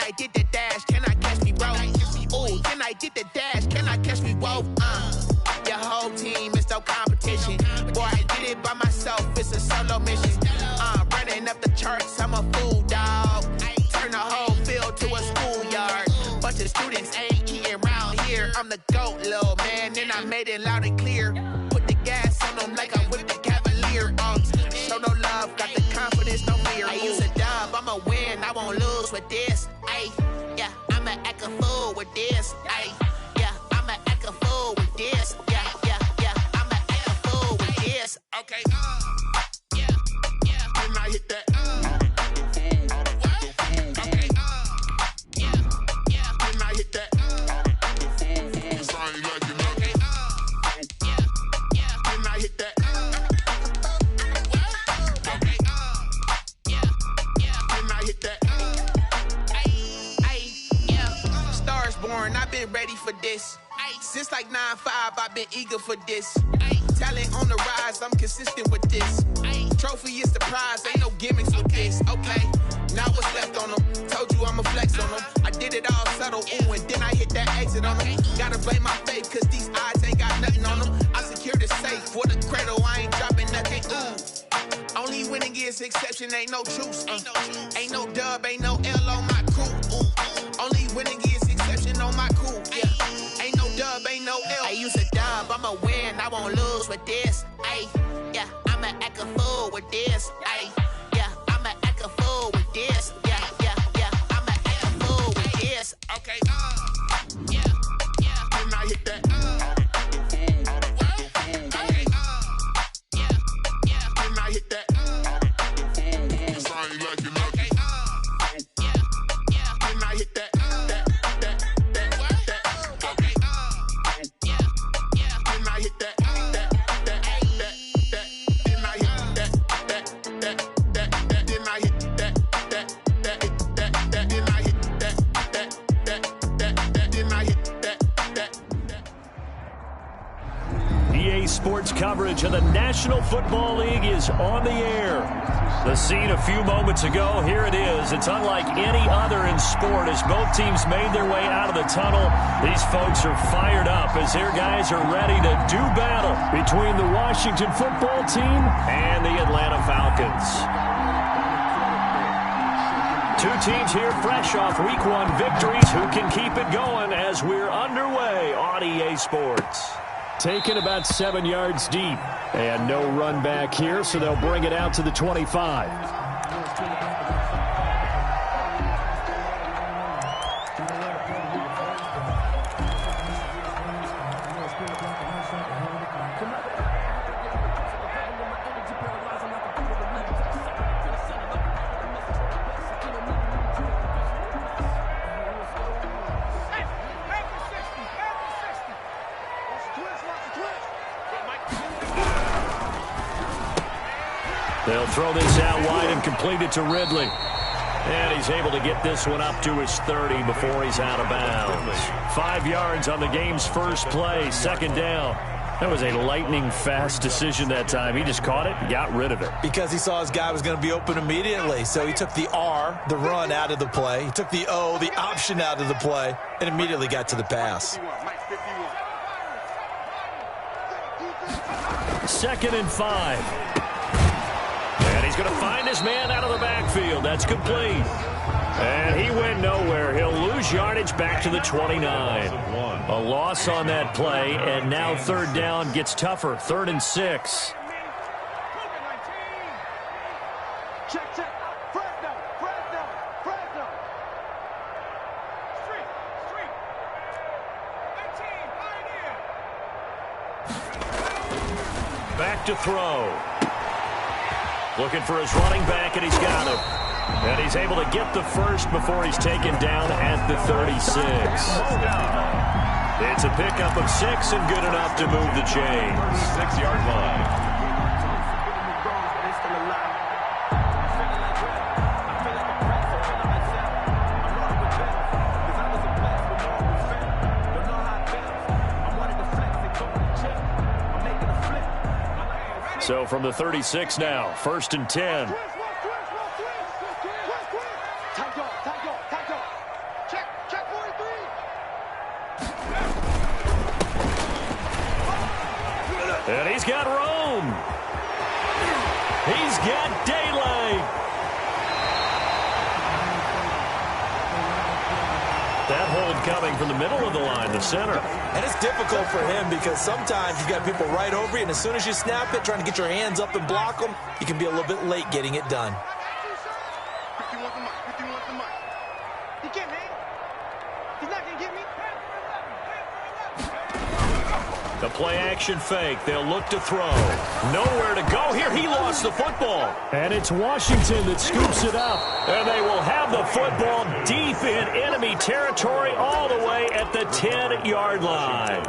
I get the dash? Can I catch me, bro? Ooh, can I get the dash? Can I catch me, whoa? Your whole team is no competition. Boy, I did it by myself, it's a solo mission. Running up the charts, I'm a fool, dog. Turn the whole field to a schoolyard. Bunch of students ain't eating round here. I'm the GOAT, little man, and I made it loud and clear. Put the gas on them like I'm with the Cavalier. Show no love, got the confidence, no fear. I use a dub, I'ma win, I won't lose with this. Ay, yeah, I'ma act a fool with this. Ay, yeah, I'ma act a fool with this. Yeah, I'ma act a fool with this. Okay, yeah, can I hit that? Okay, yeah, can I hit that? Cause I ain't like it. Okay, yeah, can I hit that? Okay, yeah, can I hit that? Ay, yeah, stars born, I've been ready for this. Since like 9-5, I've been eager for this. Talent on the rise, I'm consistent with this. Trophy is the prize, ain't no gimmicks with this. Okay, now what's left on them? Told you I'ma flex on them. I did it all subtle, ooh, and then I hit that exit on them. Gotta blame my faith, cause these odds ain't got nothing on them. I secure the safe for the cradle, I ain't dropping nothing, ooh. Only winning is exception, ain't no truce. Ain't no dub, ain't no L on my crew, ooh. Only winning is exception on my crew, yeah. Ain't no dub, ain't no L. I use a dub, I'ma win, I won't lose with this. Ay, yeah, I'ma act a fool with this. Ay, yeah, I'ma act a fool with this. Yeah, I'ma act a fool with this. Okay, yeah, can I hit that? Okay, yeah, can I hit that? Cause I ain't like it. Okay, yeah, can I hit that? Sports coverage of the National Football League is on the air. The scene a few moments ago, here it is. It's unlike any other in sport as both teams made their way out of the tunnel. These folks are fired up as their guys are ready to do battle between the Washington football team and the Atlanta Falcons. Two teams here fresh off Week 1 victories. Who can keep it going as we're underway on EA Sports? Taken about 7 yards deep. And no run back here, so they'll bring it out to the 25. They'll throw this out wide and complete it to Ridley. And he's able to get this one up to his 30 before he's out of bounds. 5 yards on the game's first play, second down. That was a lightning-fast decision that time. He just caught it and got rid of it. Because he saw his guy was going to be open immediately. So he took the R, the run, out of the play. He took the O, the option, out of the play, and immediately got to the pass. 2nd and 5. And he's going to find his man out of the backfield. That's complete. And he went nowhere. He'll lose yardage back to the 29. A loss on that play, and now third down gets tougher. 3rd and 6. Back to throw. Looking for his running back, and he's got him. And he's able to get the first before he's taken down at the 36. It's a pickup of 6 and good enough to move the chains. 6-yard line. So from the 36 now, 1st and 10. He's got Rome. He's got daylight. That hold coming from the middle of the line, the center. And it's difficult for him because sometimes you've got people right over you, and as soon as you snap it, trying to get your hands up and block them, you can be a little bit late getting it done. He can't hang. He's not going to get me. The play-action fake. They'll look to throw. Nowhere to go here. He lost the football. And it's Washington that scoops it up. And they will have the football deep in enemy territory all the way at the 10-yard line.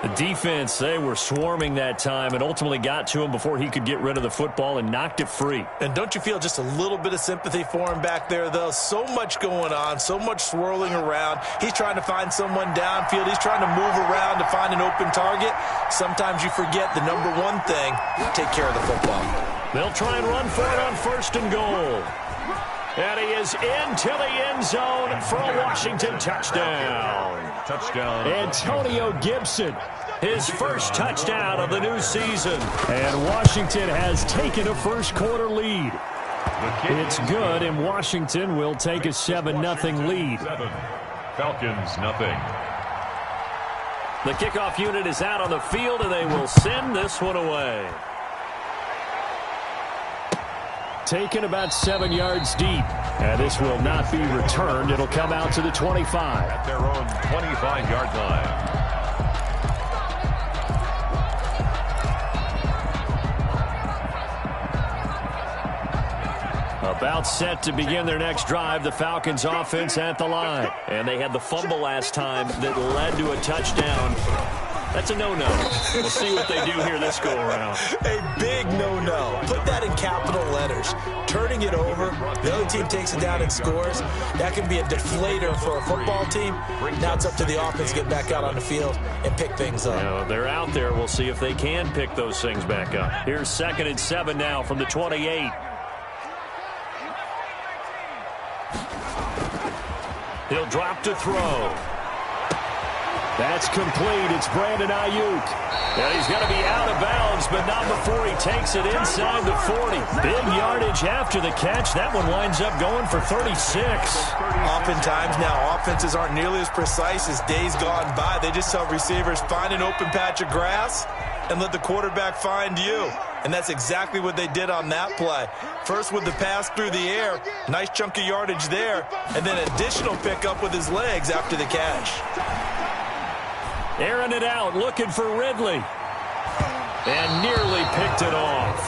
The defense, they were swarming that time and ultimately got to him before he could get rid of the football and knocked it free. And don't you feel just a little bit of sympathy for him back there, though? So much going on, so much swirling around. He's trying to find someone downfield. He's trying to move around to find an open target. Sometimes you forget the number one thing, take care of the football. They'll try and run for it on 1st and goal. And he is into the end zone for a Washington touchdown. Antonio Gibson, his first touchdown of the new season. And Washington has taken a first-quarter lead. It's good, and Washington will take a 7-0 lead. Falcons, nothing. The kickoff unit is out on the field, and they will send this one away. Taken about 7 yards deep. And this will not be returned. It'll come out to the 25. At their own 25-yard line. About set to begin their next drive, the Falcons offense at the line. And they had the fumble last time that led to a touchdown. That's a no-no. We'll see what they do here this go-around. A big no-no. Put that in capital letters. Turning it over, the other team takes it down and scores. That can be a deflator for a football team. Now it's up to the offense to get back out on the field and pick things up. You know, they're out there. We'll see if they can pick those things back up. Here's 2nd and 7 now from the 28. He'll drop to throw. That's complete. It's Brandon Ayuk. And he's going to be out of bounds, but not before he takes it inside the 40. Big yardage after the catch. That one winds up going for 36. Oftentimes now, offenses aren't nearly as precise as days gone by. They just tell receivers, find an open patch of grass and let the quarterback find you. And that's exactly what they did on that play. First with the pass through the air, nice chunk of yardage there, and then additional pickup with his legs after the catch. Airing it out, looking for Ridley. And nearly picked it off.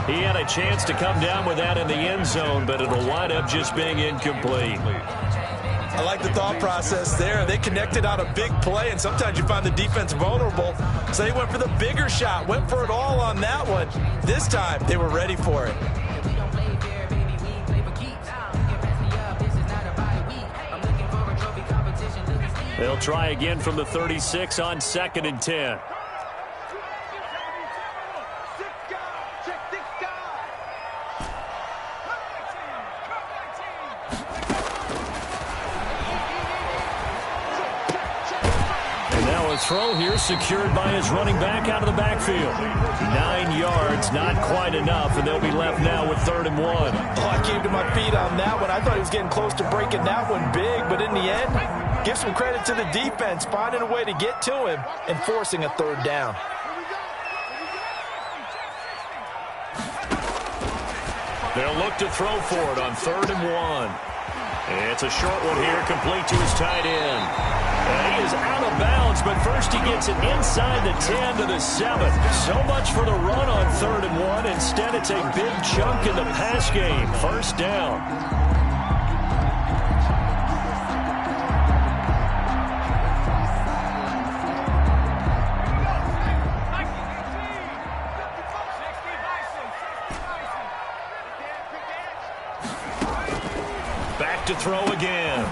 He had a chance to come down with that in the end zone, but it'll wind up just being incomplete. I like the thought process there. They connected on a big play, and sometimes you find the defense vulnerable. So they went for the bigger shot, went for it all on that one. This time, they were ready for it. They'll try again from the 36 on 2nd and 10. And now a throw here secured by his running back out of the backfield. 9 yards, not quite enough, and they'll be left now with 3rd and 1. Oh, I came to my feet on that one. I thought he was getting close to breaking that one big, but in the end, give some credit to the defense, finding a way to get to him and forcing a 3rd down. They'll look to throw for it on 3rd and 1. It's a short one here, complete to his tight end. And he is out of bounds, but first he gets it inside the 10 to the 7. So much for the run on 3rd and 1. Instead, it's a big chunk in the pass game. 1st down. To throw again.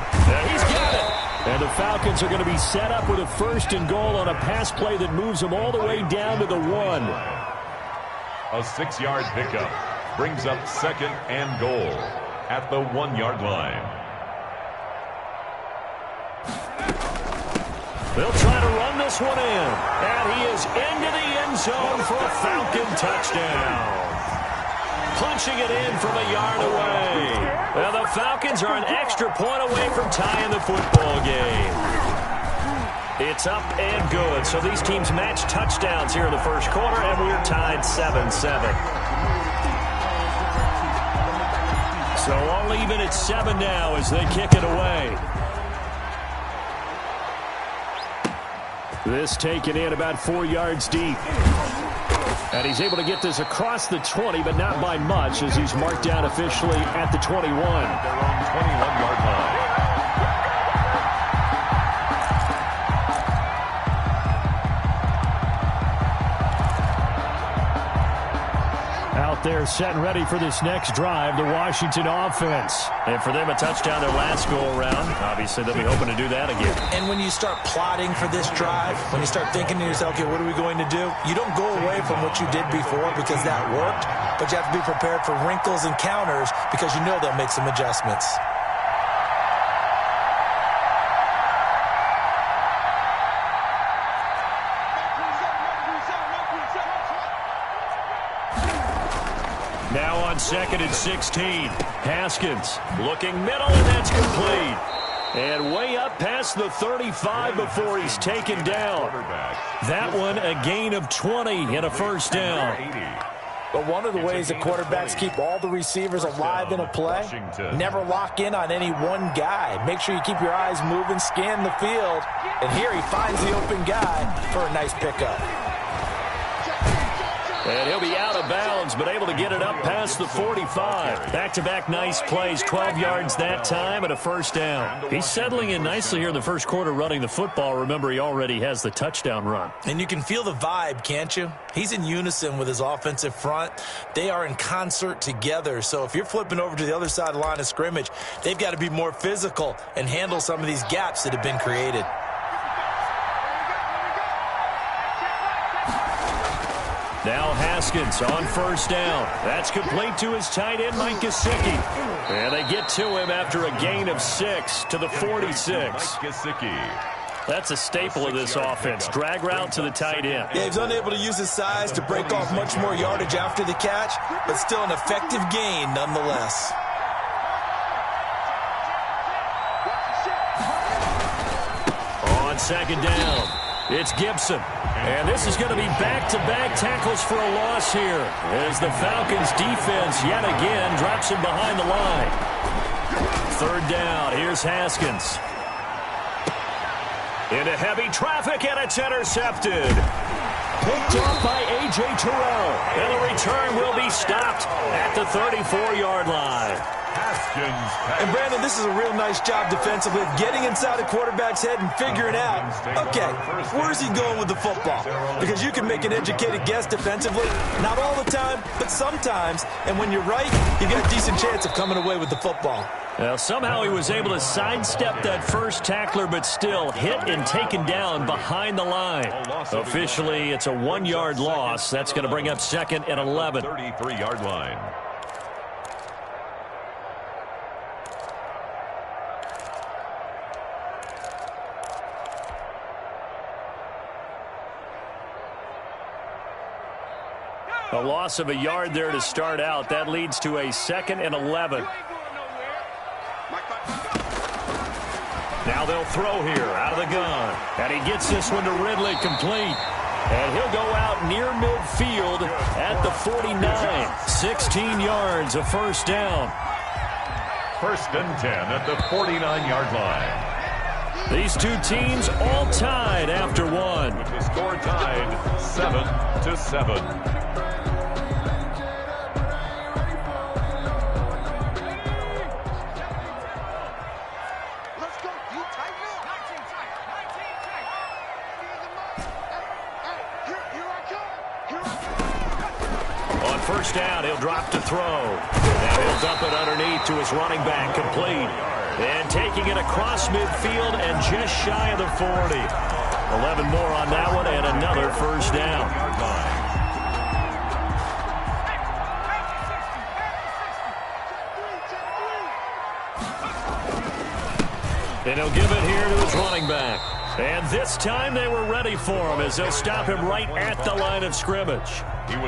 He's got it. And the Falcons are going to be set up with a 1st and goal on a pass play that moves them all the way down to the 1. A 6-yard pickup brings up 2nd and goal at the 1-yard line. They'll try to run this one in. And he is into the end zone for a Falcon touchdown. Punching it in from a yard away. Well, the Falcons are an extra point away from tying the football game. It's up and good. So these teams match touchdowns here in the first quarter, and we're tied 7-7. So all even at 7 now as they kick it away. This taken in about 4 yards deep. And he's able to get this across the 20, but not by much, as he's marked down officially at the 21. Their own 21-yard line. Out there set and ready for this next drive, the Washington offense. And for them, a touchdown their last go-around. Obviously, they'll be hoping to do that again. And when you start plotting for this drive, when you start thinking to yourself, okay, what are we going to do? You don't go away from what you did before because that worked, but you have to be prepared for wrinkles and counters because you know they'll make some adjustments. Now on 2nd and 16. Haskins looking middle, and that's complete. And way up past the 35 before he's taken down. That one a gain of 20 and a first down. But one of the ways that quarterbacks keep all the receivers alive in a play, never lock in on any one guy. Make sure you keep your eyes moving, scan the field. And here he finds the open guy for a nice pickup. And he'll be out of bounds, but able to get it up past the 45. Back-to-back nice plays, 12 yards that time and a first down. He's settling in nicely here in the first quarter running the football. Remember, he already has the touchdown run. And you can feel the vibe, can't you? He's in unison with his offensive front. They are in concert together. So if you're flipping over to the other side of the line of scrimmage, they've got to be more physical and handle some of these gaps that have been created. Now Haskins on first down. That's complete to his tight end, Mike Gesicki. And they get to him after a gain of 6 to the 46. That's a staple of this offense. Drag route to the tight end. Yeah, he's unable to use his size to break off much more yardage after the catch, but still an effective gain nonetheless. On 2nd down, it's Gibson. And this is going to be back-to-back tackles for a loss here as the Falcons defense yet again drops him behind the line. 3rd down, here's Haskins. Into heavy traffic, and it's intercepted. Picked off by A.J. Terrell. And the return will be stopped at the 34-yard line. And Brandon, this is a real nice job defensively of getting inside a quarterback's head and figuring out, okay, where's he going with the football? Because you can make an educated guess defensively, not all the time, but sometimes. And when you're right, you get a decent chance of coming away with the football. Well, somehow he was able to sidestep that first tackler, but still hit and taken down behind the line. Officially, it's a 1-yard loss. That's going to bring up 2nd and 11. 33-yard line. A loss of a yard there to start out. That leads to a 2nd and 11. Now they'll throw here out of the gun. And he gets this one to Ridley complete. And he'll go out near midfield at the 49. 16 yards, a first down. 1st and 10 at the 49-yard line. These two teams all tied after one. With the score tied 7-7. First down, he'll drop to throw. Now he'll dump it underneath to his running back, complete. And taking it across midfield and just shy of the 40. 11 more on that one and another first down. And he'll give it here to his running back. And this time they were ready for him as they'll stop him right at the line of scrimmage.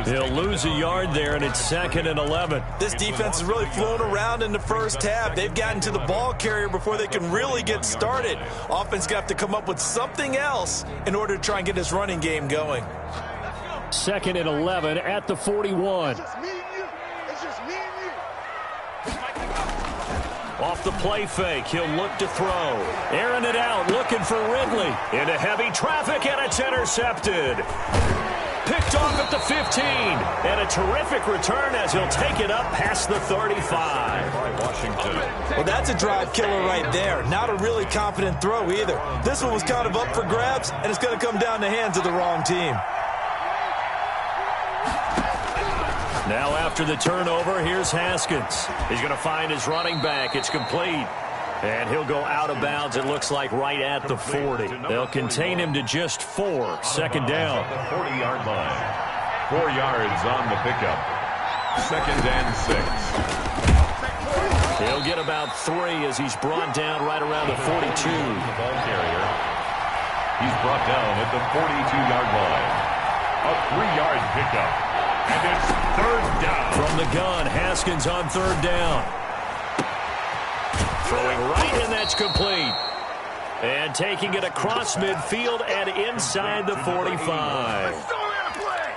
He'll lose a yard there, and it's 2nd and 11. This defense is really flown around in the first half. They've gotten to the ball carrier before they can really get started. Offense got to come up with something else in order to try and get this running game going. 2nd and 11 at the 41. It's just me and you. It's just me and you. Off the play fake, he'll look to throw. Airing it out, looking for Ridley. Into heavy traffic, and it's intercepted. Picked off at the 15. And a terrific return as he'll take it up past the 35. Washington. Well, that's a drive killer right there. Not a really confident throw either. This one was kind of up for grabs, and it's going to come down the hands of the wrong team. Now after the turnover, here's Haskins. He's going to find his running back. It's complete. And he'll go out of bounds, it looks like, right at the 40. They'll contain him to just 4. 2nd down. The 40-yard line. 4 yards on the pickup. 2nd and 6. He'll get about 3 as he's brought down right around the 42. The ball carrier. He's brought down at the 42-yard line. A 3-yard pickup. And it's 3rd down. From the gun, Haskins on 3rd down. Throwing right, and that's complete. And taking it across midfield and inside the 45.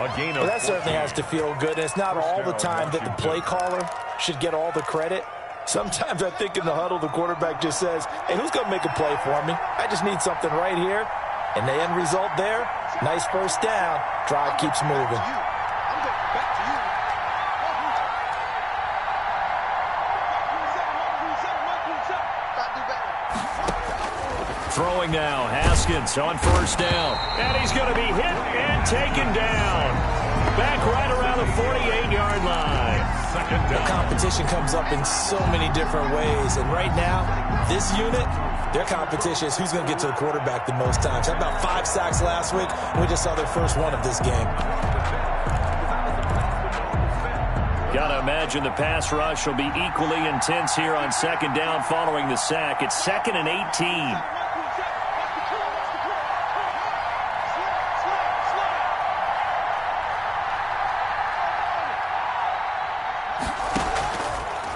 Well, that certainly has to feel good. And it's not all the time that the play caller should get all the credit. Sometimes I think in the huddle, the quarterback just says, hey, who's going to make a play for me? I just need something right here. And the end result there, nice first down. Drive keeps moving. Throwing now, Haskins on 1st down. And he's going to be hit and taken down. Back right around the 48-yard line. The competition comes up in so many different ways. And right now, this unit, their competition is who's going to get to the quarterback the most times. Had about 5 sacks last week, and we just saw their first one of this game. Got to imagine the pass rush will be equally intense here on 2nd down following the sack. It's 2nd and 18.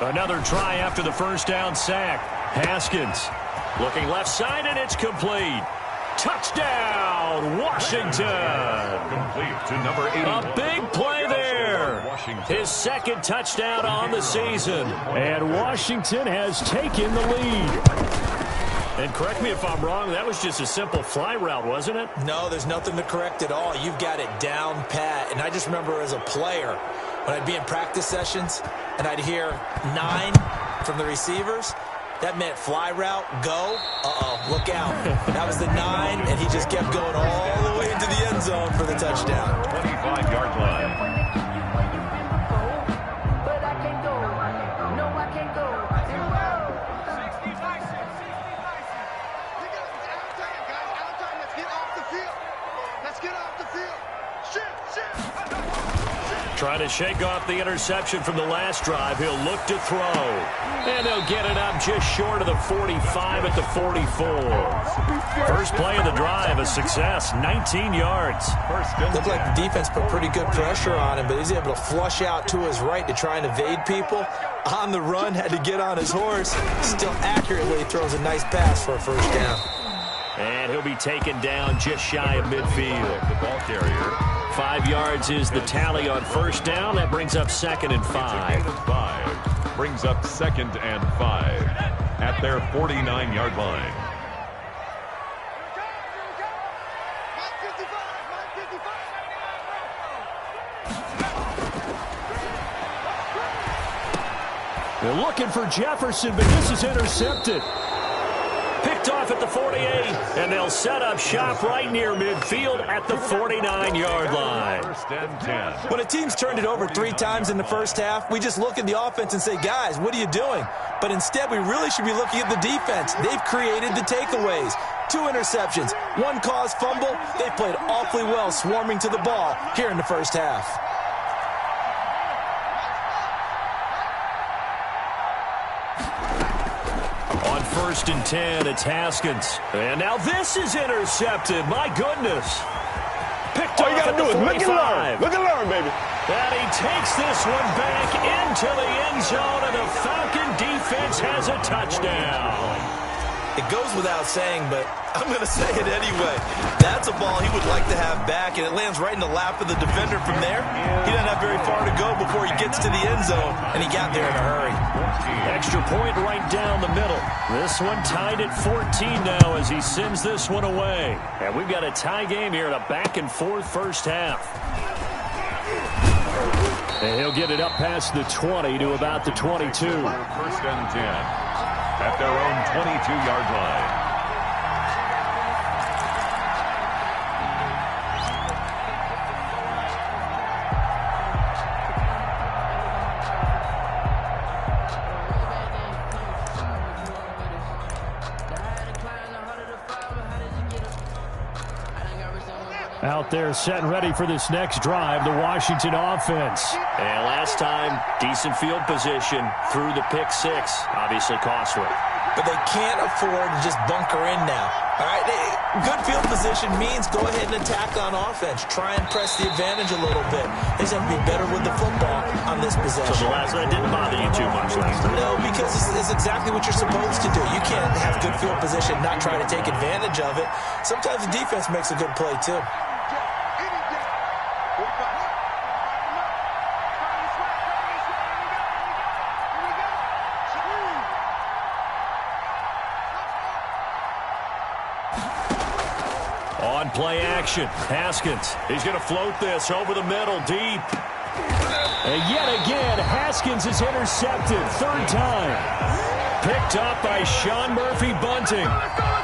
Another try after the 1st down sack. Haskins looking left side, and it's complete. Touchdown, Washington. Complete to number 81. A big play there. His 2nd touchdown on the season. And Washington has taken the lead. And correct me if I'm wrong, that was just a simple fly route, wasn't it? No, there's nothing to correct at all. You've got it down pat. And I just remember as a player, when I'd be in practice sessions and I'd hear 9 from the receivers, that meant fly route, go, look out. That was the 9, and he just kept going all the way into the end zone for the touchdown. 25-yard line. Trying to shake off the interception from the last drive. He'll look to throw. And they'll get it up just short of the 45 at the 44. First play of the drive, a success, 19 yards. Looked like the defense put pretty good pressure on him, but he's able to flush out to his right to try and evade people. On the run, had to get on his horse. Still accurately throws a nice pass for a 1st down. And he'll be taken down just shy of midfield. The ball carrier. 5 yards is the tally on 1st down. That brings up 2nd and 5. Brings up 2nd and 5 at their 49-yard line. They're looking for Jefferson, but this is intercepted. Picked off at the 48, and they'll set up shop right near midfield at the 49-yard line. 1st and 10. When a team's turned it over 3 times in the first half, we just look at the offense and say, guys, what are you doing? But instead, we really should be looking at the defense. They've created the takeaways. 2 interceptions, 1 caused fumble. They've played awfully well swarming to the ball here in the first half. First and 10, it's Haskins. And now this is intercepted. My goodness. Picked All you got to do is look and learn. Look and learn, baby. And he takes this one back into the end zone, and the Falcon defense has a touchdown. It goes without saying, but I'm going to say it anyway. That's a ball he would like to have back, and it lands right in the lap of the defender from there. He doesn't have very far to go before he gets to the end zone, and he got there in a hurry. Extra point right down the middle. This one tied at 14 now as he sends this one away. And we've got a tie game here in a back-and-forth first half. And he'll get it up past the 20 to about the 22. First and 10 at their own 22-yard line. Out there set and ready for this next drive, the Washington offense. And last time, decent field position through the pick six. Obviously costly. But they can't afford to just bunker in now. All right, good field position means go ahead and attack on offense. Try and press the advantage a little bit. They just have to be better with the football on this possession. So the last that didn't bother you too much last time? No, because it's exactly what you're supposed to do. You can't have good field position, not try to take advantage of it. Sometimes the defense makes a good play, too. On play action, Haskins. He's going to float this over the middle, deep. And yet again, Haskins is intercepted. Third time. Picked up by Sean Murphy-Bunting.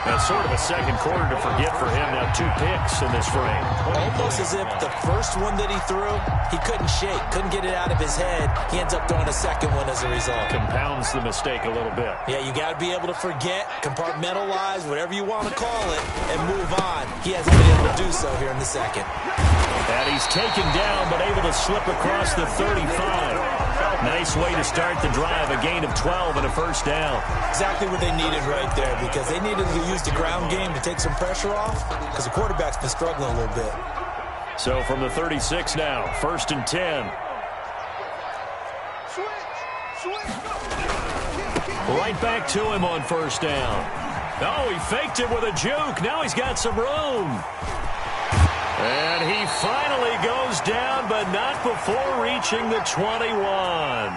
That's sort of a second quarter to forget for him. Now 2 picks in this frame. Almost as if the first one that he threw, he couldn't shake, couldn't get it out of his head. He ends up throwing a second one as a result. Compounds the mistake a little bit. Yeah, you got to be able to forget, compartmentalize, whatever you want to call it, and move on. He hasn't been able to do so here in the second. And he's taken down, but able to slip across the 35. Nice way to start the drive, a gain of 12 and a first down. Exactly what they needed right there, because they needed to use the ground game to take some pressure off, because the quarterback's been struggling a little bit. So from the 36 now, first and 10. Right back to him on first down. Oh, he faked it with a juke. Now he's got some room. And he finally goes down, but not before reaching the 21.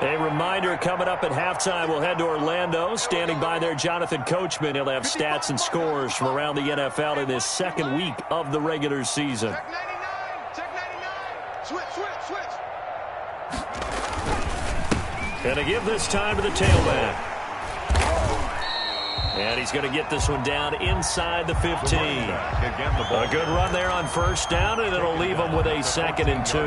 A reminder coming up at halftime, we'll head to Orlando. Standing by there, Jonathan Coachman. He'll have stats and scores from around the NFL in this second week of the regular season. Check 99. Check 99. Switch. Going to give this time to the tailback. And he's going to get this one down inside the 15. A good run there on first down, and it'll leave him with a 2nd and 2.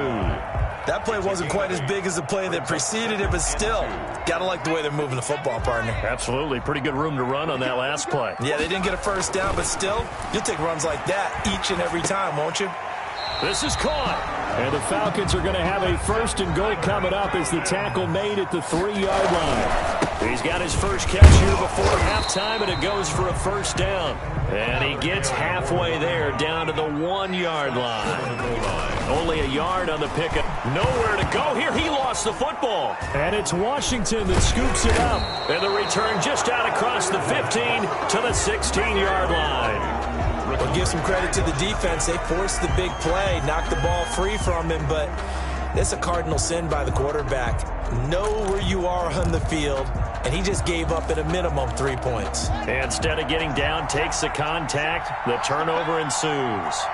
That play wasn't quite as big as the play that preceded it, but still, got to like the way they're moving the football, partner. Absolutely. Pretty good room to run on that last play. Yeah, they didn't get a first down, but still, you'll take runs like that each and every time, won't you? This is caught. And the Falcons are going to have a first and goal coming up as the tackle made at the 3-yard line. He's got his first catch here before halftime, and it goes for a first down. And he gets halfway there, down to the 1-yard line. Only a yard on the pickup. Nowhere to go here. He lost the football. And it's Washington that scoops it up. And the return just out across the 15 to the 16-yard line. Well, give some credit to the defense. They forced the big play, knocked the ball free from him, but it's a cardinal sin by the quarterback. Know where you are on the field, and he just gave up at a minimum 3 points. Instead of getting down, takes the contact. The turnover ensues.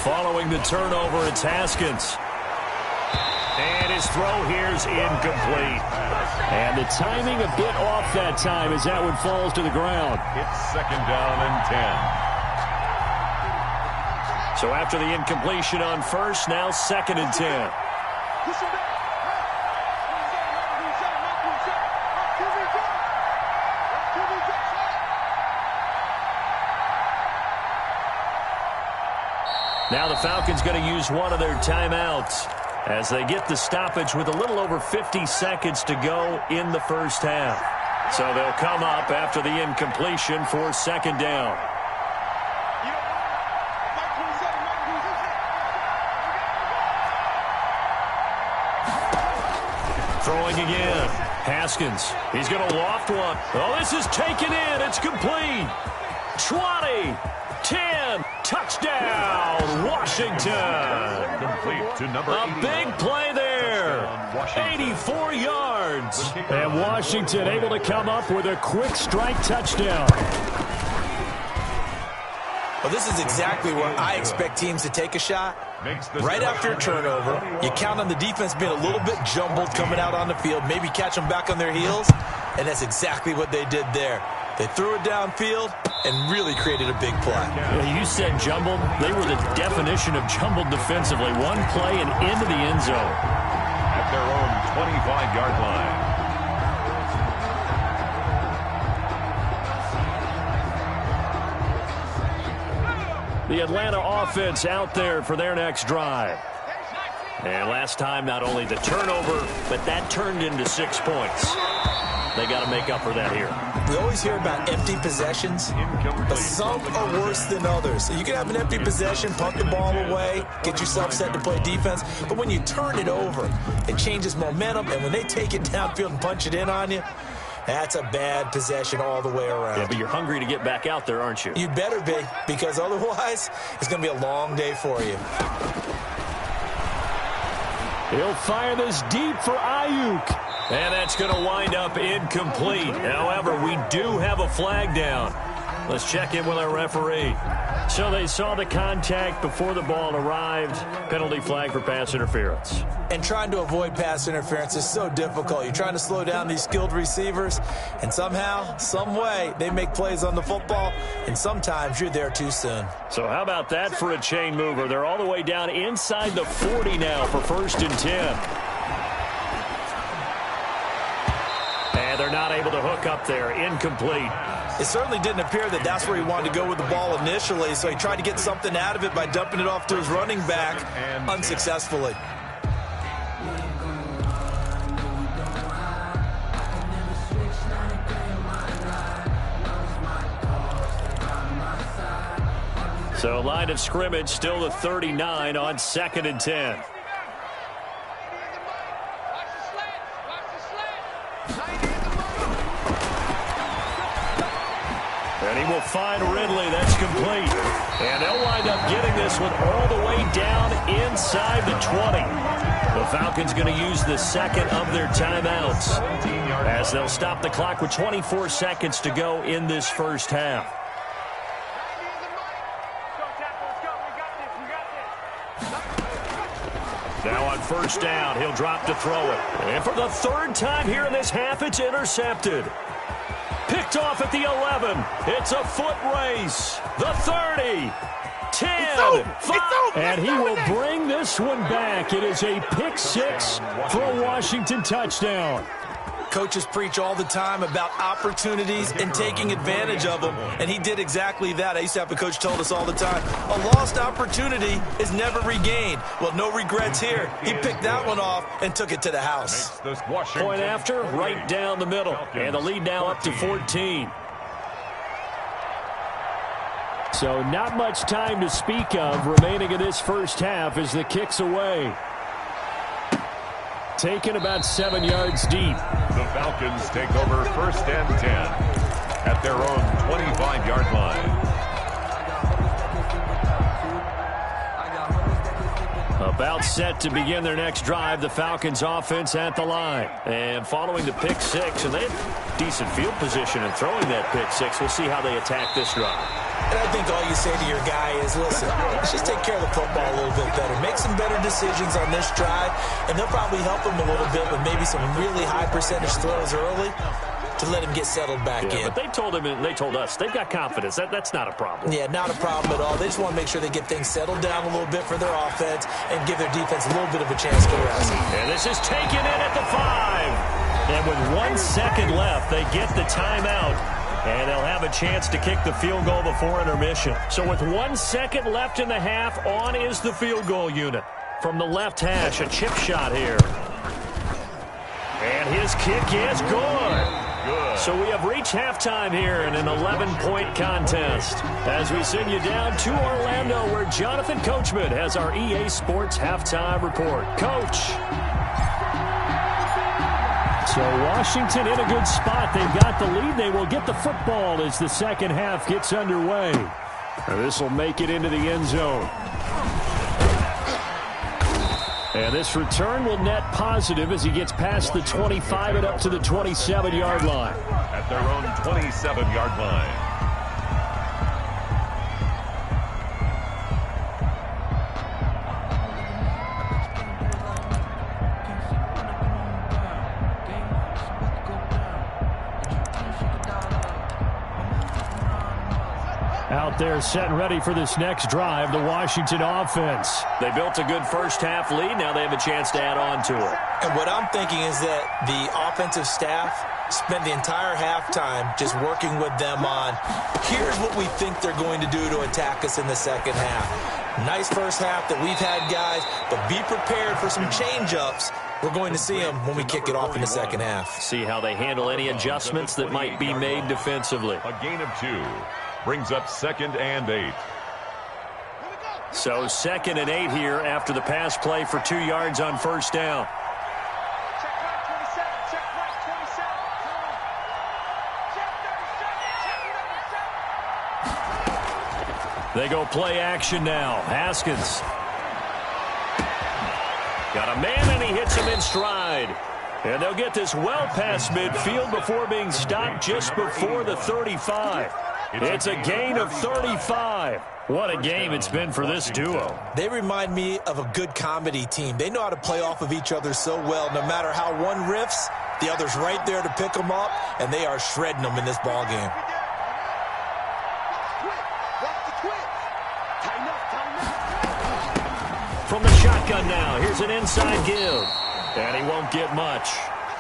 Following the turnover, it's Haskins. And his throw here is incomplete. And the timing a bit off that time as that one falls to the ground. It's 2nd down and 10. So after the incompletion on first, now 2nd and 10. Now the Falcons going to use one of their timeouts as they get the stoppage with a little over 50 seconds to go in the first half. So they'll come up after the incompletion for second down. Throwing again. Haskins. He's going to loft one. Oh, this is taken in. It's complete. 20, 10, touchdown, Washington. Complete to number 80. A big play there. 84 yards. And Washington able to come up with a quick strike touchdown. Well, this is exactly where I expect teams to take a shot. Right after a turnover, you count on the defense being a little bit jumbled coming out on the field, maybe catch them back on their heels, and that's exactly what they did there. They threw it downfield and really created a big play. Yeah, you said jumbled. They were the definition of jumbled defensively. One play and into the end zone. At their own 25-yard line. The Atlanta offense out there for their next drive. And last time, not only the turnover, but that turned into 6 points. They got to make up for that here. We always hear about empty possessions, but some are worse than others. So you can have an empty possession, punt the ball away, get yourself set to play defense. But when you turn it over, it changes momentum. And when they take it downfield and punch it in on you, that's a bad possession all the way around. Yeah, but you're hungry to get back out there, aren't you? You better be, because otherwise it's going to be a long day for you. He'll fire this deep for Ayuk. And that's going to wind up incomplete. However, we do have a flag down. Let's check in with our referee. So they saw the contact before the ball arrived. Penalty flag for pass interference. And trying to avoid pass interference is so difficult. You're trying to slow down these skilled receivers, and somehow, some way, they make plays on the football, and sometimes you're there too soon. So how about that for a chain mover? They're all the way down inside the 40 now for 1st and 10. And they're not able to hook up there. Incomplete. It certainly didn't appear that that's where he wanted to go with the ball initially, so he tried to get something out of it by dumping it off to his running back unsuccessfully. So line of scrimmage still the 39 on 2nd and 10. And he will find Ridley. That's complete. And they'll wind up getting this one all the way down inside the 20. The Falcons going to use the second of their timeouts as they'll stop the clock with 24 seconds to go in this first half. Now on 1st down, he'll drop to throw it. And for the 3rd time here in this half, it's intercepted. Picked off at the 11. It's a foot race. The 30. 10. 5. And he will bring this one back. It is a pick 6 for a Washington touchdown. Coaches preach all the time about opportunities and taking advantage of them, and he did exactly that. I used to have a coach told us all the time, a lost opportunity is never regained. Well, no regrets here. He picked that one off and took it to the house. Point after, right down the middle, and the lead now up to 14. So not much time to speak of remaining in this first half as the kick's away. Taken about 7 yards deep. The Falcons take over 1st and 10 at their own 25-yard line. About set to begin their next drive, the Falcons offense at the line. And following the pick 6, and they have decent field position in throwing that pick 6. We'll see how they attack this drive. And I think all you say to your guy is, listen, let's just take care of the football a little bit better. Make some better decisions on this drive, and they'll probably help him a little bit with maybe some really high percentage throws early to let him get settled back in. But they told him and they told us they've got confidence. That's not a problem. Yeah, not a problem at all. They just want to make sure they get things settled down a little bit for their offense and give their defense a little bit of a chance to rest. And this is taken in at the 5. And with 1 second left, they get the timeout. And they'll have a chance to kick the field goal before intermission. So with 1 second left in the half, on is the field goal unit. From the left hash, a chip shot here. And his kick is good. So we have reached halftime here in an 11-point contest. As we send you down to Orlando, where Jonathan Coachman has our EA Sports halftime report. Coach. So Washington in a good spot. They've got the lead. They will get the football as the second half gets underway. This will make it into the end zone. And this return will net positive as he gets past the 25 and up to the 27-yard line. At their own 27-yard line. Out there set and ready for this next drive, the Washington offense. They built a good first half lead. Now they have a chance to add on to it. And what I'm thinking is that the offensive staff spent the entire halftime just working with them on, here's what we think they're going to do to attack us in the second half. Nice first half that we've had, guys, but be prepared for some change-ups. We're going to see them when we kick it off in the second half. See how they handle any adjustments that might be made defensively. A gain of 2 brings up 2nd and 8. So 2nd and 8 here after the pass play for 2 yards on first down. They go play action now. Haskins. Got a man, and he hits him in stride. And they'll get this well past midfield before being stopped just before the 35. It's a gain of 35. What a game it's been for this duo. They remind me of a good comedy team. They know how to play off of each other so well. No matter how one riffs, the other's right there to pick them up, and they are shredding them in this ball game. From the shotgun now, here's an inside give. And he won't get much.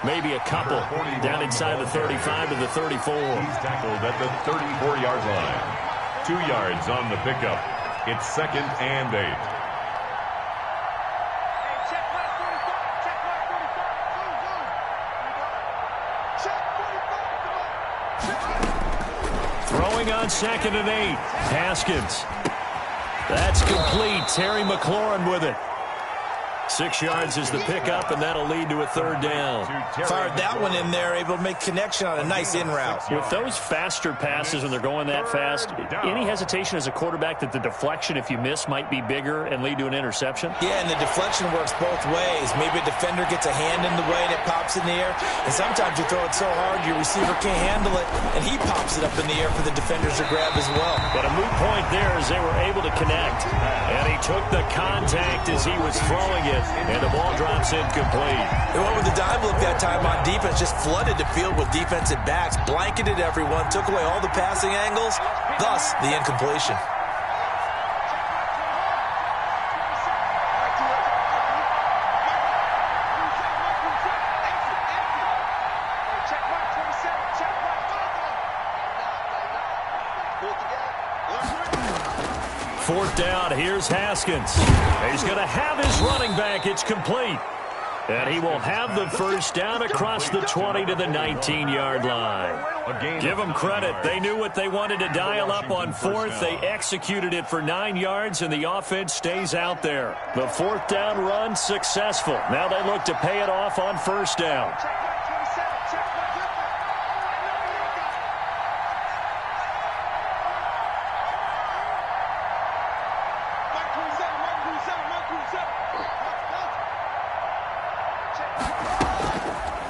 Maybe a couple down inside the 35 to the 34. He's tackled at the 34-yard line. 2 yards on the pickup. It's 2nd and 8. Throwing on 2nd and 8. Haskins. That's complete. Terry McLaurin with it. 6 yards is the pickup, and that'll lead to a 3rd down. Fired that one in there, able to make connection on a nice in route. With those faster passes, when they're going that fast, any hesitation as a quarterback that the deflection, if you miss, might be bigger and lead to an interception? Yeah, and the deflection works both ways. Maybe a defender gets a hand in the way and it pops in the air, and sometimes you throw it so hard your receiver can't handle it, and he pops it up in the air for the defenders to grab as well. But a moot point there as they were able to connect, and he took the contact as he was throwing it. And the ball drops incomplete. They went with the dive look that time on defense, just flooded the field with defensive backs, blanketed everyone, took away all the passing angles, thus the incompletion. Fourth down, here's Haskins. He's going to have his running back. It's complete. And he will have the first down across the 20 to the 19-yard line. Give them credit. They knew what they wanted to dial up on 4th. They executed it for 9 yards, and the offense stays out there. The 4th down run successful. Now they look to pay it off on first down.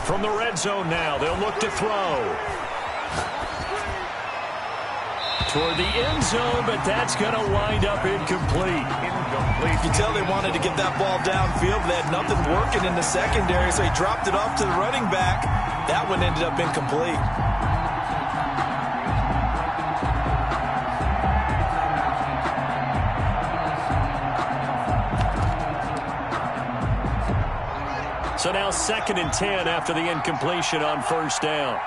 From the red zone now, they'll look to throw. Toward the end zone, but that's going to wind up incomplete. You can tell they wanted to get that ball downfield, but they had nothing working in the secondary, so he dropped it off to the running back. That one ended up incomplete. So now 2nd and 10 after the incompletion on first down.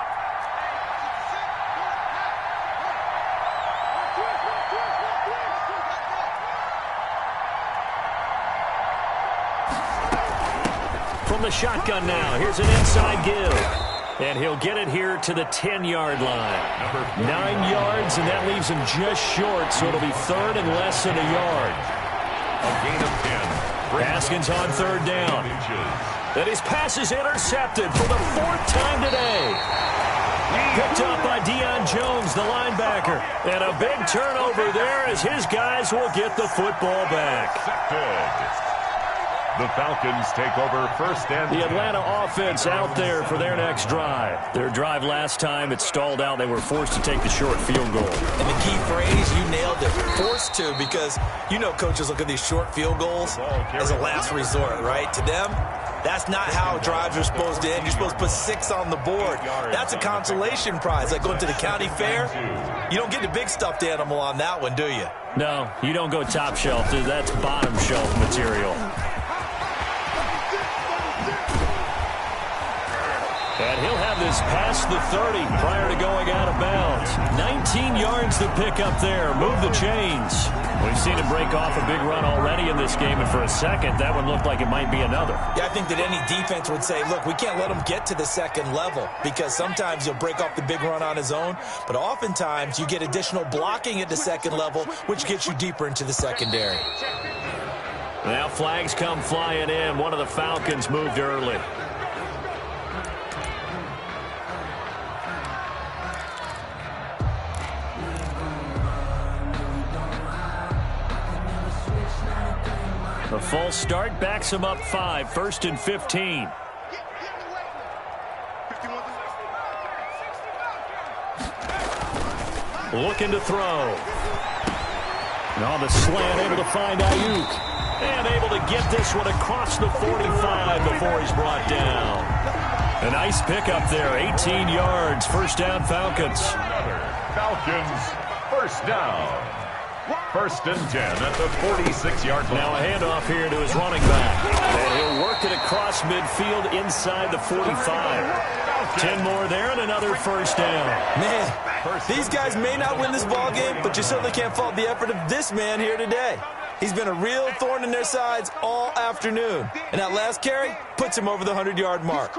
from the shotgun now. Here's an inside give. And he'll get it here to the 10-yard line. 9 yards, and that leaves him just short, so it'll be third and less than a yard. A gain of 10. Haskins on third down. And his pass is intercepted for the 4th time today. Picked up by Deion Jones, the linebacker. And a big turnover there as his guys will get the football back. The Falcons take over first and the Atlanta offense out there for their next drive. Their drive last time, it stalled out. They were forced to take the short field goal. And the key phrase, you nailed it, forced to, because you know coaches look at these short field goals as a last resort, right? To them, that's not how drives are supposed to end. You're supposed to put 6 on the board. That's a consolation prize, like going to the county fair. You don't get the big stuffed animal on that one, do you? No, you don't go top shelf. That's bottom shelf material. And he'll have this past the 30 prior to going out of bounds. 19 yards to pick up there. Move the chains. We've seen him break off a big run already in this game, and for a second, that one looked like it might be another. Yeah, I think that any defense would say, look, we can't let him get to the second level, because sometimes he'll break off the big run on his own, but oftentimes you get additional blocking at the second level, which gets you deeper into the secondary. Now flags come flying in. One of the Falcons moved early. The false start backs him up 5, 1st and 15. Looking to throw. And on the slant, able to find Ayuk. And able to get this one across the 45 before he's brought down. A nice pickup there, 18 yards, first down Falcons. Falcons, first down. 1st and 10 at the 46-yard line. Now a handoff here to his running back. And he'll work it across midfield inside the 45. 10 more there and another first down. Man, these guys may not win this ball game, but you certainly can't fault the effort of this man here today. He's been a real thorn in their sides all afternoon. And that last carry puts him over the 100-yard mark.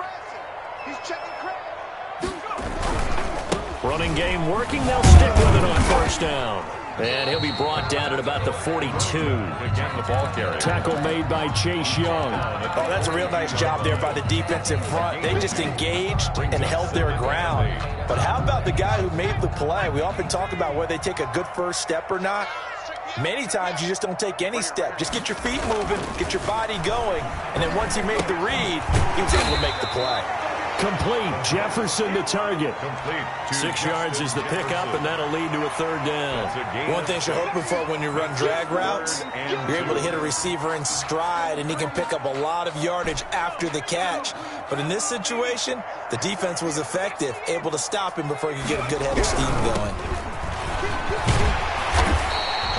Running game working. They'll stick with it on first down. And he'll be brought down at about the 42. Again, the ball carrier. Tackle made by Chase Young. Oh, that's a real nice job there by the defensive front. They just engaged and held their ground. But how about the guy who made the play? We often talk about whether they take a good first step or not. Many times you just don't take any step. Just get your feet moving, get your body going, and then once he made the read, he was able to make the play. Complete. Jefferson to target. Complete. 6 yards is the pickup, and that'll lead to a third down. One thing you're hoping for when you run drag routes, you're able to hit a receiver in stride, and he can pick up a lot of yardage after the catch. But in this situation, the defense was effective, able to stop him before he could get a good head of steam going.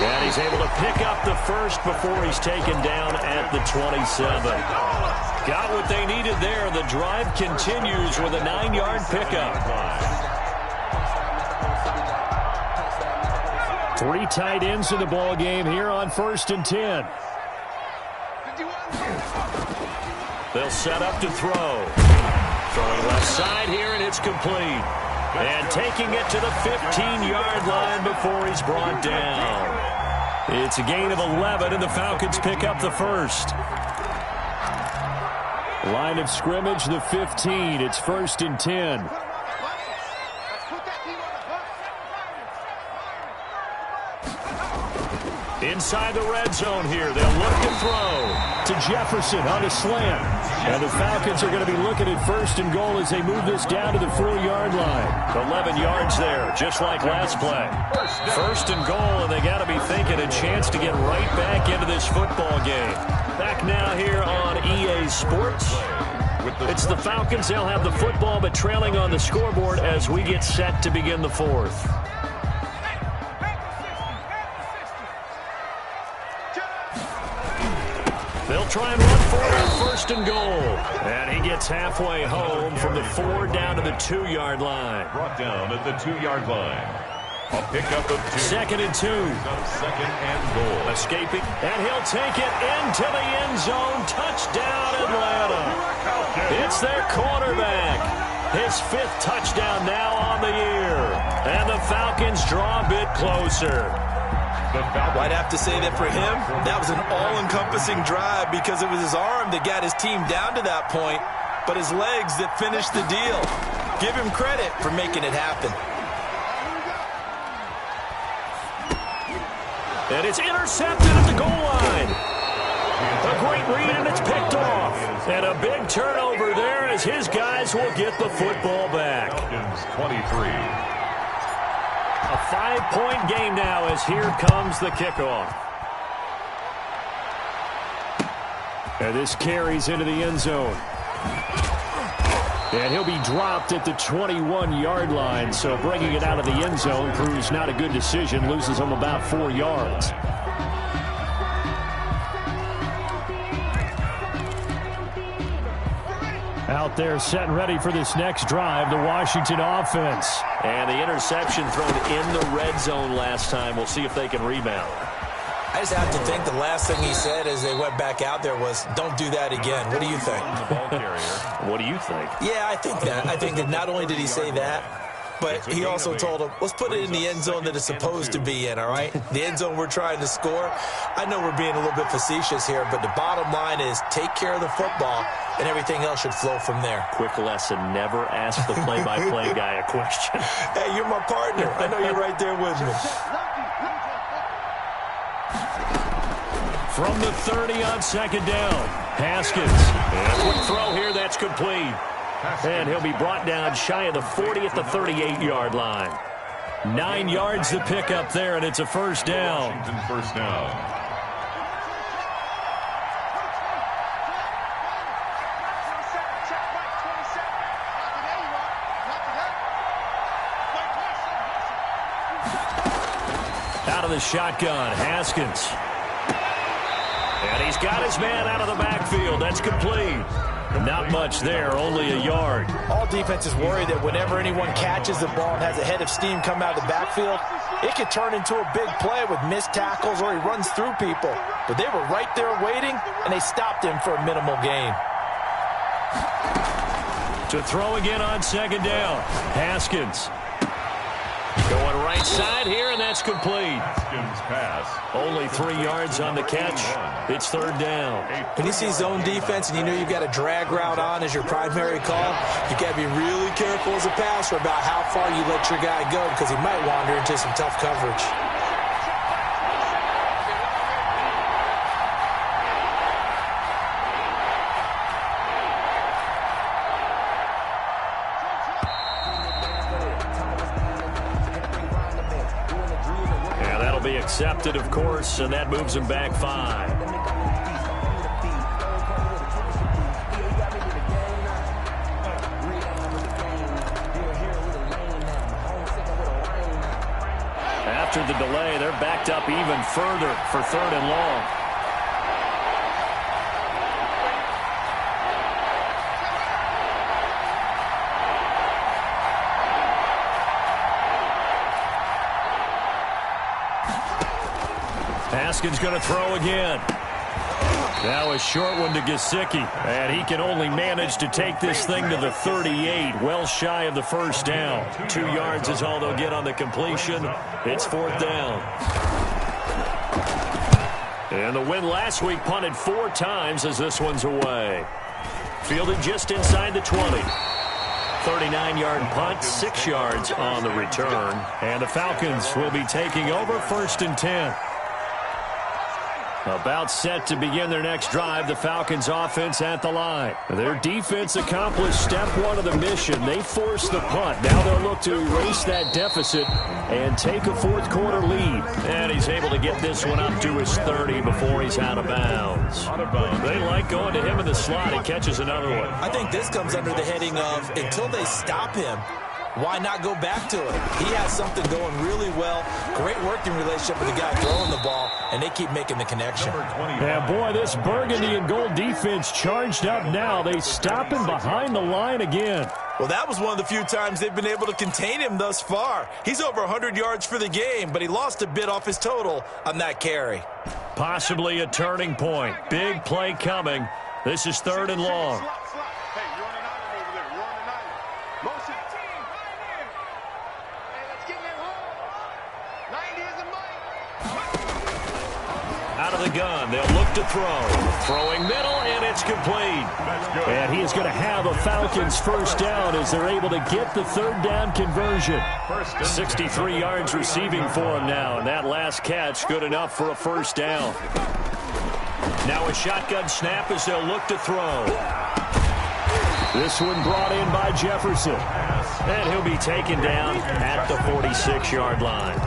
And he's able to pick up the first before he's taken down at the 27. Got what they needed there. The drive continues with a 9-yard pickup. 3 tight ends in the ball game here on 1st and 10. They'll set up to throw. Throwing left side here, and it's complete. And taking it to the 15-yard line before he's brought down. It's a gain of 11, and the Falcons pick up the first. Line of scrimmage, the 15. It's 1st and 10. Inside the red zone here. They'll look to throw to Jefferson on a slant. And the Falcons are going to be looking at 1st and goal as they move this down to the 4-yard line. 11 yards there, just like last play. 1st and goal, and they got to be thinking a chance to get right back into this football game. Back now here on EA Sports. It's the Falcons. They'll have the football, but trailing on the scoreboard as we get set to begin the 4th. They'll try and run for it on 1st and goal. And he gets halfway home from the 4 down to the 2-yard line. Brought down at the 2-yard line. A pickup of 2. 2nd and 2. Second and goal. Escaping, and he'll take it into the end zone. Touchdown, Atlanta. It's their quarterback. His 5th touchdown now on the year. And the Falcons draw a bit closer. I'd have to say that for him, that was an all-encompassing drive because it was his arm that got his team down to that point, but his legs that finished the deal. Give him credit for making it happen. And it's intercepted at the goal line. A great read, and it's picked off. And a big turnover there as his guys will get the football back. Falcons 23. A 5-point game now as here comes the kickoff. And this carries into the end zone. And he'll be dropped at the 21-yard line, so bringing it out of the end zone proves not a good decision, loses him about 4 yards. Out there set and ready for this next drive, the Washington offense. And the interception thrown in the red zone last time. We'll see if they can rebound. I just have to think the last thing he said as they went back out there was, don't do that again. What do you think? The ball carrier. What do you think? Yeah, I think that. I think that not only did he say that, but he also told him, let's put it in the end zone that it's supposed to be in, all right? The end zone we're trying to score. I know we're being a little bit facetious here, but the bottom line is take care of the football, and everything else should flow from there. Quick lesson, never ask the play-by-play guy a question. Hey, you're my partner. I know you're right there with me. From the 30 on 2nd down, Haskins. And a quick throw here, that's complete. And he'll be brought down shy of the 40 at the 38-yard line. 9 yards to pick up there, and it's a first down. Washington first down. Out of the shotgun, Haskins. And he's got his man out of the backfield. That's complete. Not much there, only a yard. All defenses worry that whenever anyone catches the ball and has a head of steam come out of the backfield, it could turn into a big play with missed tackles or he runs through people. But they were right there waiting, and they stopped him for a minimal gain. To throw again on 2nd down, Haskins. Going right side here, and that's complete. Haskins pass. Only 3 yards on the catch. It's 3rd down. When you see zone defense and you know you've got a drag route on as your primary call, you got to be really careful as a passer about how far you let your guy go because he might wander into some tough coverage. Accepted, of course, and that moves him back 5. After the delay, they're backed up even further for 3rd and long. Haskins going to throw again. Now a short one to Gesicki. And he can only manage to take this thing to the 38, well shy of the first down. 2 yards is all they'll get on the completion. It's 4th down. And the win last week punted 4 times as this one's away. Fielded just inside the 20. 39-yard punt, 6 yards on the return. And the Falcons will be taking over 1st and 10. About set to begin their next drive, the Falcons offense at the line. Their defense accomplished step 1 of the mission. They forced the punt. Now they'll look to erase that deficit and take a 4th quarter lead. And he's able to get this one up to his 30 before he's out of bounds. They like going to him in the slot. He catches another one. I think this comes under the heading of until they stop him, why not go back to it? He has something going really well. Great working relationship with the guy throwing the ball, and they keep making the connection. Yeah, boy, this burgundy and gold defense charged up now. They stop him behind the line again. Well, that was one of the few times they've been able to contain him thus far. He's over 100 yards for the game, but he lost a bit off his total on that carry. Possibly a turning point. Big play coming. This is 3rd and long. Out of the gun, they'll look to throw. Throwing middle, and it's complete. And he is going to have a Falcons first down as they're able to get the 3rd down conversion. 63 yards receiving for him now, and that last catch good enough for a first down. Now a shotgun snap as they'll look to throw. This one brought in by Jefferson. And he'll be taken down at the 46-yard line.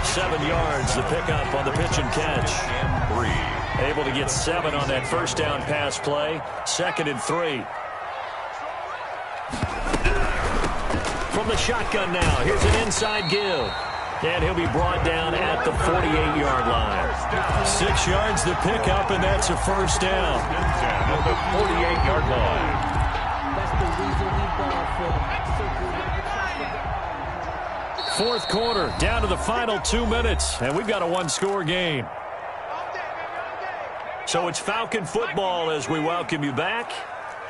7 yards, the pickup on the pitch and catch. Able to get 7 on that first down pass play. 2nd and 3. From the shotgun now, here's an inside give. And he'll be brought down at the 48-yard line. 6 yards the pickup, and that's a first down. At the 48-yard line. That's the reason we ball for. 4th quarter, down to the final 2 minutes, and we've got a one-score game. So it's Falcon football as we welcome you back.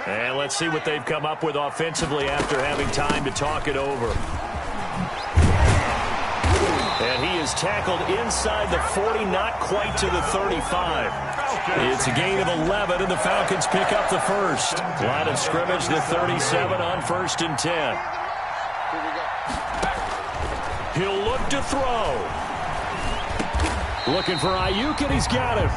And let's see what they've come up with offensively after having time to talk it over. And he is tackled inside the 40, not quite to the 35. It's a gain of 11, and the Falcons pick up the first. Line of scrimmage, the 37 on 1st and 10. He'll look to throw. Looking for Ayuk, and he's got him.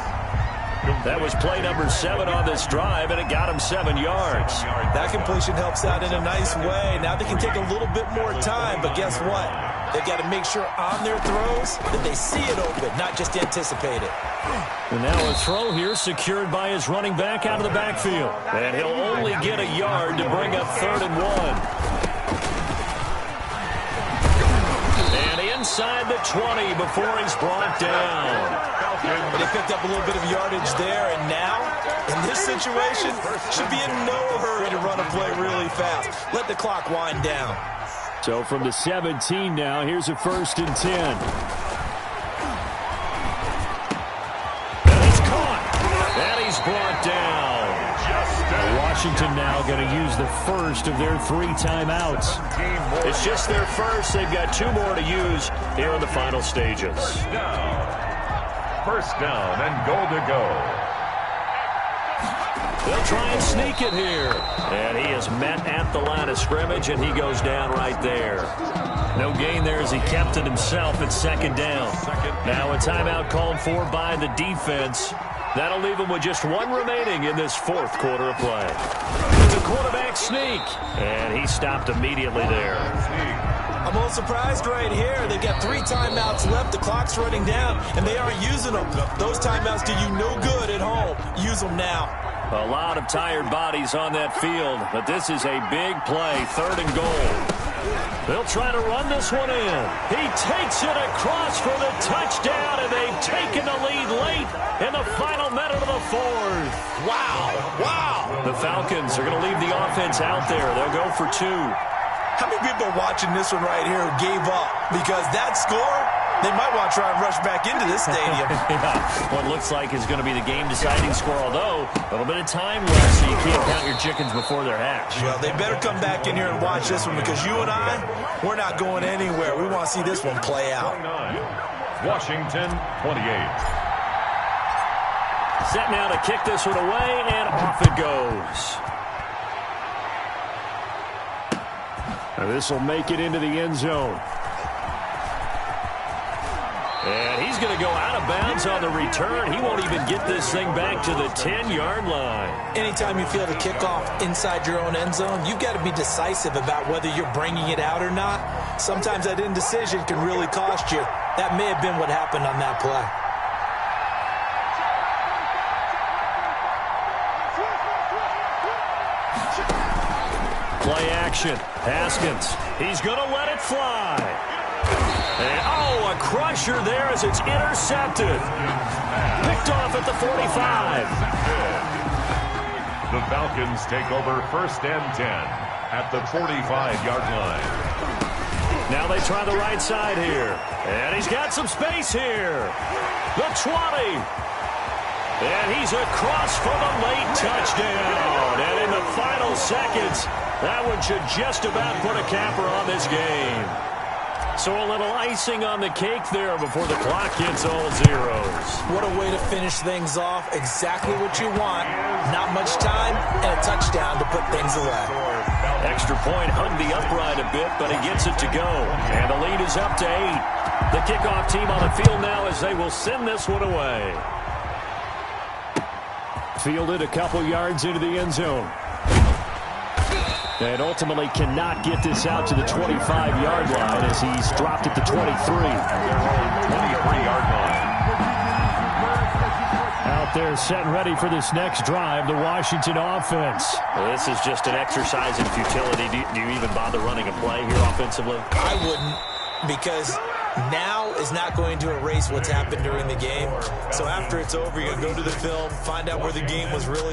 That was play number 7 on this drive, and it got him 7 yards. That completion helps out in a nice way. Now they can take a little bit more time, but guess what? They've got to make sure on their throws that they see it open, not just anticipate it. And now a throw here secured by his running back out of the backfield. And he'll only get a yard to bring up 3rd and 1. Inside the 20 before he's brought down. They picked up a little bit of yardage there, and now, in this situation, should be in no hurry to run a play really fast. Let the clock wind down. So from the 17 now, here's a 1st and 10. And it's caught. And he's brought down. Washington now going to use the first of their 3 timeouts. It's just their first. They've got 2 more to use here in the final stages. First down and goal to go. They'll try and sneak it here. And he is met at the line of scrimmage, and he goes down right there. No gain there as he kept it himself at 2nd down. Now a timeout called for by the defense. That'll leave him with just 1 remaining in this 4th quarter of play. It's a quarterback sneak, and he stopped immediately there. I'm a little surprised right here. They've got 3 timeouts left. The clock's running down, and they aren't using them. Those timeouts do you no good at home. Use them now. A lot of tired bodies on that field, but this is a big play, 3rd and goal. They'll try to run this one in. He takes it across for the touchdown, and they've taken the lead late in the final minute of the 4th. Wow. Wow. The Falcons are going to leave the offense out there. They'll go for 2. How many people are watching this one right here who gave up? Because that score, they might want to try and rush back into this stadium. Yeah, what looks like is going to be the game-deciding score, although a little bit of time left, so you can't count your chickens before they're hatched. Well, they better come back in here and watch this one, because you and I, we're not going anywhere. We want to see this one play out. Washington 28. Set now to kick this one away, and off it goes. This will make it into the end zone. And he's going to go out of bounds on the return. He won't even get this thing back to the 10-yard line. Anytime you feel the kickoff inside your own end zone, you've got to be decisive about whether you're bringing it out or not. Sometimes that indecision can really cost you. That may have been what happened on that play. Play action. Haskins. He's going to let it fly. And, a crusher there as it's intercepted. Picked off at the 45. The Falcons take over 1st and 10 at the 45-yard line. Now they try the right side here. And he's got some space here. The 20. And he's across for the late touchdown. And in the final seconds, that one should just about put a capper on this game. So a little icing on the cake there before the clock hits all zeros. What a way to finish things off. Exactly what you want. Not much time and a touchdown to put things away. Extra point hung the upright a bit, but he gets it to go. And the lead is up to 8. The kickoff team on the field now as they will send this one away. Fielded a couple yards into the end zone. And ultimately cannot get this out to the 25-yard line as he's dropped at the 23. 23-yard line. Out there set and ready for this next drive, the Washington offense. Well, this is just an exercise in futility. Do you even bother running a play here offensively? I wouldn't, because now is not going to erase what's happened during the game. So after it's over, you're going to go to the film, find out where the game was really